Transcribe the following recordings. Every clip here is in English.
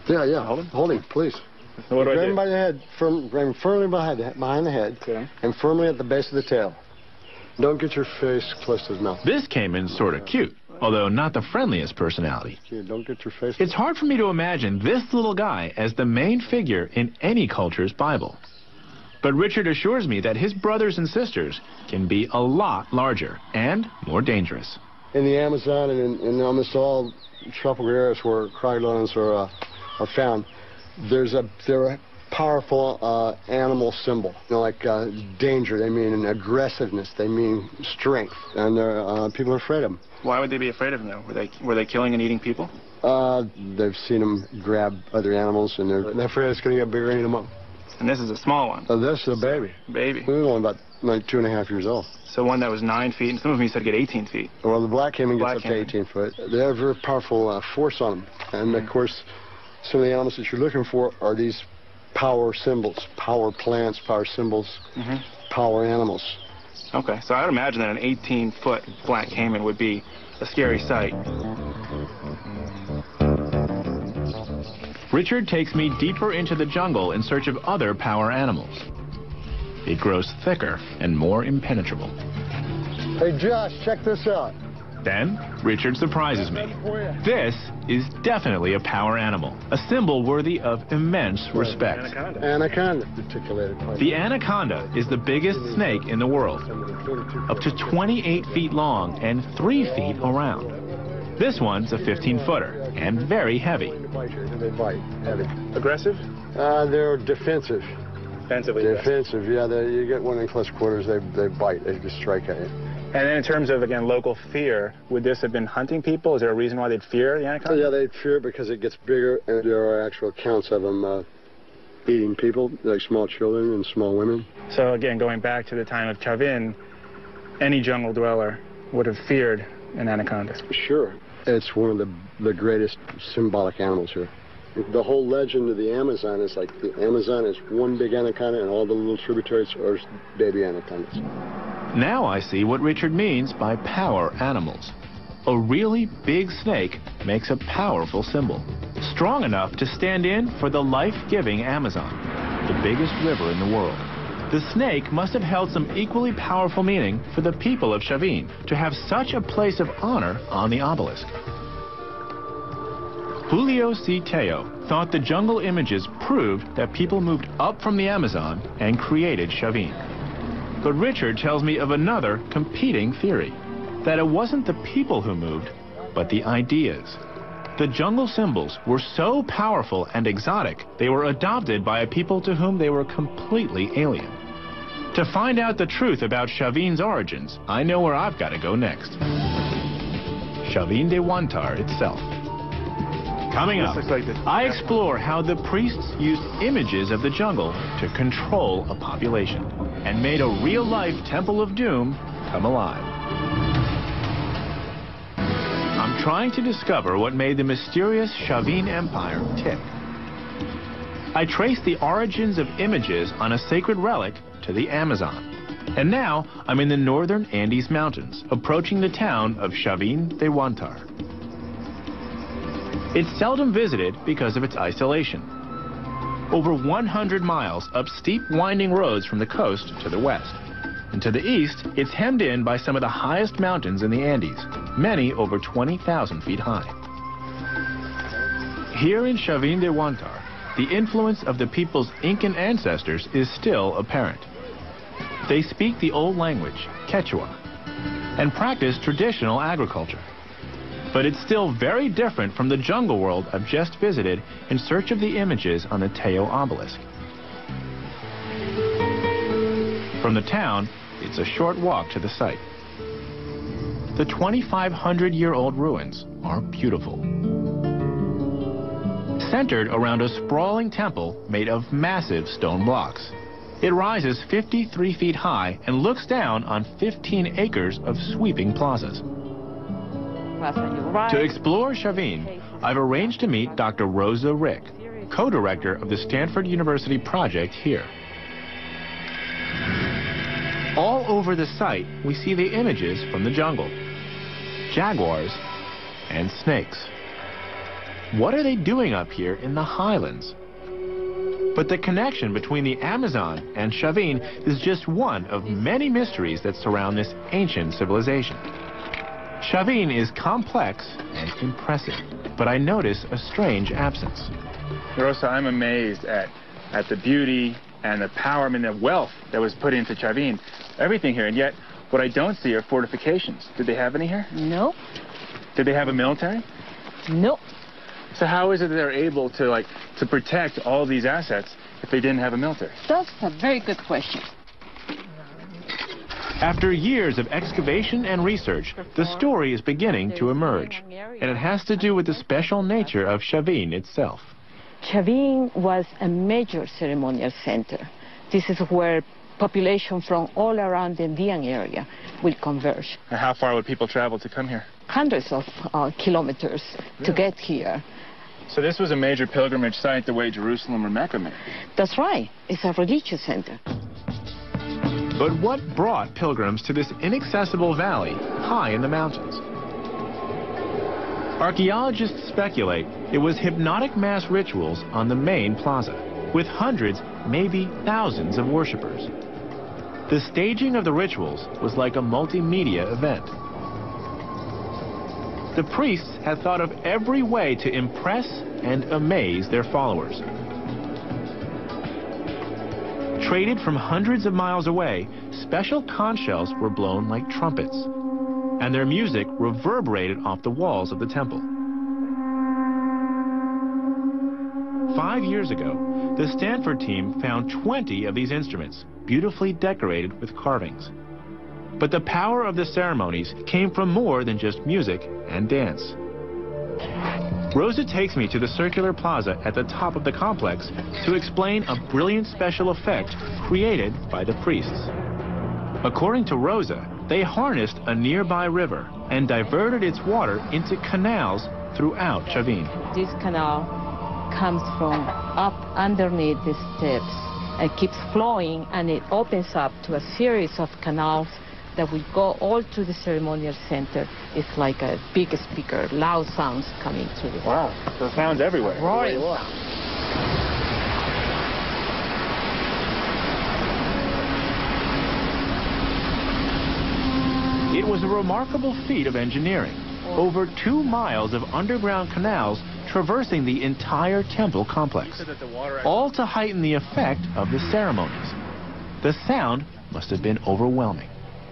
Yeah. Hold him? Hold him, please. So what do I Grab do? him by the head, grab him firmly behind the head, Okay. and firmly at the base of the tail. Don't get your face close to his mouth. This came in sort of cute, although not the friendliest personality. Don't get your face. It's hard for me to imagine this little guy as the main figure in any culture's Bible. But Richard assures me that his brothers and sisters can be a lot larger and more dangerous. In the Amazon and in almost all tropical areas where crocodiles are found, they're a powerful animal symbol. You know, like danger, they mean aggressiveness, they mean strength, and people are afraid of them. Why would they be afraid of them, though? Were they killing and eating people? They've seen them grab other animals, and they're afraid it's going to get bigger and eat them up. And this is a small one. This is a baby. Baby. He was only about like 2.5 years old. So one that was 9 feet, and some of them you said get 18 feet. Well, the black caiman gets up to 18 foot. They have a very powerful force on them. And, of course, some of the animals that you're looking for are these power symbols, power plants, power symbols, power animals. Okay, so I would imagine that an 18-foot black caiman would be a scary sight. Richard takes me deeper into the jungle in search of other power animals. It grows thicker and more impenetrable. Hey, Josh, check this out. Then, Richard surprises me. This is definitely a power animal, a symbol worthy of immense respect. Anaconda. Articulated. The anaconda is the biggest snake in the world, up to 28 feet long and 3 feet around. This one's a 15-footer and very heavy. They bite. Heavy. Aggressive? They're defensive. Defensively. Defensive, yeah. You get one in close quarters, they bite. They just strike at you. And then in terms of, again, local fear, would this have been hunting people? Is there a reason why they'd fear the anaconda? Yeah, they'd fear because it gets bigger, and there are actual accounts of them eating people, like small children and small women. So, again, going back to the time of Chavin, any jungle dweller would have feared an anaconda. Sure. It's one of the greatest symbolic animals here. The whole legend of the Amazon is like the Amazon is one big anaconda and all the little tributaries are baby anacondas. Now I see what Richard means by power animals. A really big snake makes a powerful symbol, strong enough to stand in for the life-giving Amazon, the biggest river in the world. The snake must have held some equally powerful meaning for the people of Chavin to have such a place of honor on the obelisk. Julio C. Teo thought the jungle images proved that people moved up from the Amazon and created Chavin. But Richard tells me of another competing theory, that it wasn't the people who moved, but the ideas. The jungle symbols were so powerful and exotic, they were adopted by a people to whom they were completely alien. To find out the truth about Chavin's origins, I know where I've got to go next. Chavin de Huántar itself. Coming up, I explore how the priests used images of the jungle to control a population and made a real-life Temple of Doom come alive. I'm trying to discover what made the mysterious Chavin Empire tick. I trace the origins of images on a sacred relic to the Amazon. And now I'm in the northern Andes Mountains, approaching the town of Chavin de Huántar. It's seldom visited because of its isolation. Over 100 miles up steep winding roads from the coast to the west. And to the east, it's hemmed in by some of the highest mountains in the Andes, many over 20,000 feet high. Here in Chavin de Huántar, the influence of the people's Incan ancestors is still apparent. They speak the old language, Quechua, and practice traditional agriculture. But it's still very different from the jungle world I've just visited in search of the images on the Teo obelisk. From the town, it's a short walk to the site. The 2,500-year-old ruins are beautiful. Centered around a sprawling temple made of massive stone blocks. It rises 53 feet high and looks down on 15 acres of sweeping plazas. To explore Chavin, I've arranged to meet Dr. Rosa Rick, co-director of the Stanford University project here. All over the site, we see the images from the jungle. Jaguars and snakes. What are they doing up here in the highlands? But the connection between the Amazon and Chavin is just one of many mysteries that surround this ancient civilization. Chavin is complex and impressive, but I notice a strange absence. Rosa, I'm amazed at the beauty and the power, I mean, the wealth that was put into Chavin, everything here, and yet what I don't see are fortifications. Did they have any here? No. Did they have a military? No. So how is it that they're able to protect all these assets if they didn't have a military? That's a very good question. After years of excavation and research, the story is beginning to emerge, and it has to do with the special nature of Chavin itself. Chavin was a major ceremonial center. This is where population from all around the Andean area will converge. And how far would people travel to come here? Hundreds of kilometers to get here. So this was a major pilgrimage site the way Jerusalem or Mecca may be. That's right. It's a religious center. But what brought pilgrims to this inaccessible valley high in the mountains? Archaeologists speculate it was hypnotic mass rituals on the main plaza, with hundreds, maybe thousands of worshippers. The staging of the rituals was like a multimedia event. The priests had thought of every way to impress and amaze their followers. Traded from hundreds of miles away, special conch shells were blown like trumpets, and their music reverberated off the walls of the temple. 5 years ago, the Stanford team found 20 of these instruments, beautifully decorated with carvings. But the power of the ceremonies came from more than just music and dance. Rosa takes me to the circular plaza at the top of the complex to explain a brilliant special effect created by the priests. According to Rosa, they harnessed a nearby river and diverted its water into canals throughout Chavin. This canal comes from up underneath the steps. It keeps flowing, and it opens up to a series of canals that will go all to the ceremonial center. It's like a big speaker, loud sounds coming through the... Wow, so sounds everywhere. Roaring. It was a remarkable feat of engineering. Over 2 miles of underground canals traversing the entire temple complex, all to heighten the effect of the ceremonies. The sound must have been overwhelming.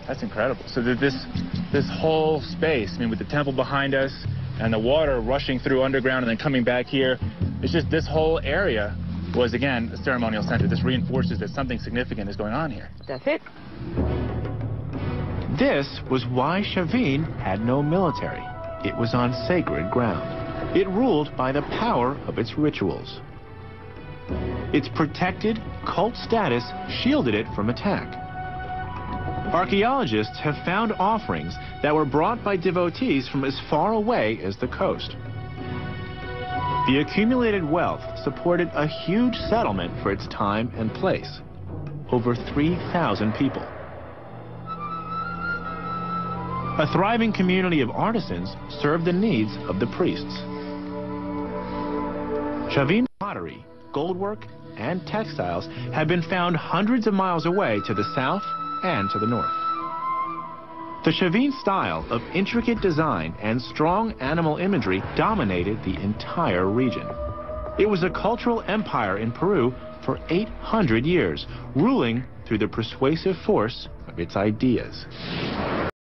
That's incredible. So this whole space, I mean, with the temple behind us and the water rushing through underground and then coming back here, it's just this whole area was, again, a ceremonial center. This reinforces that something significant is going on here. That's it. This was why Chavin had no military. It was on sacred ground. It ruled by the power of its rituals. Its protected cult status shielded it from attack. Archaeologists have found offerings that were brought by devotees from as far away as the coast. The accumulated wealth supported a huge settlement for its time and place. Over 3,000 people. A thriving community of artisans served the needs of the priests. Chavin pottery, goldwork, and textiles have been found hundreds of miles away to the south and to the north. The Chavin style of intricate design and strong animal imagery dominated the entire region. It was a cultural empire in Peru for 800 years, ruling through the persuasive force of its ideas.